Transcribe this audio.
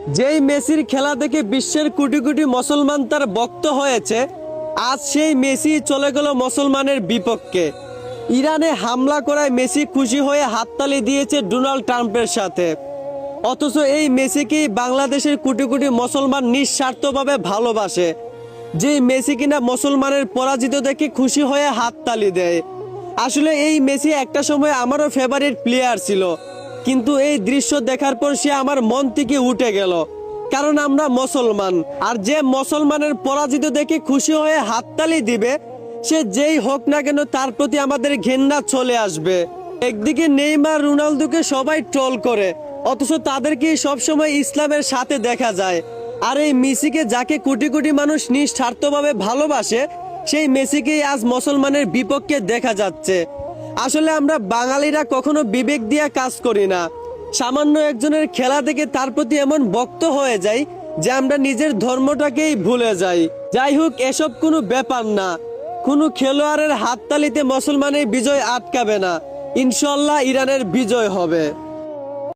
যেই মেসির খেলা দেখে বিশ্বের কোটি কোটি মুসলমান তার ভক্ত হয়েছে, আজ সেই মেসি চলে গেল মুসলমানের বিপক্ষে। ইরানে হামলা করায় মেসি খুশি হয়ে হাততালি দিয়েছে ডোনাল্ড ট্রাম্পের সাথে। অথচ এই মেসিকেই বাংলাদেশের কোটি কোটি মুসলমান নিঃস্বার্থভাবে ভালোবাসে। যে মেসি কিনা মুসলমানের পরাজিত দেখে খুশি হয়ে হাততালি দেয়। আসলে এই মেসি একটা সময় আমারও ফেভারিট প্লেয়ার ছিল, কিন্তু এই দৃশ্য দেখার পর সে আমার মন থেকে উঠে গেল। কারণ আমরা মুসলমান, আর যে মুসলমানের পরাজিত দেখে খুশি হয়ে হাততালি দিবে, সে যেই হোক না কেন তার প্রতি আমাদের ঘৃণা চলে আসবে। একদিকে নেইমার, রোনালদোকে সবাই ট্রোল করে, অথচ তাদেরকে সবসময় ইসলামের সাথে দেখা যায়। আর এই মেসিকে, যাকে কোটি কোটি মানুষ নিঃস্বার্থভাবে ভালোবাসে, সেই মেসিকেই আজ মুসলমানের বিপক্ষে দেখা যাচ্ছে। আসলে আমরা বাঙালিরা কখনো বিবেক দিয়ে কাজ করি না। সামান্য একজনের খেলা দেখে তার প্রতি এমন ভক্ত হয়ে যাই যে আমরা নিজের ধর্মটাকেই ভুলে যাই। যাই হোক, এসব কোনো ব্যাপার না। কোনো খেলোয়াড়ের হাততালিতে মুসলমানের বিজয় আটকাবে না। ইনশাল্লাহ ইরানের বিজয় হবে।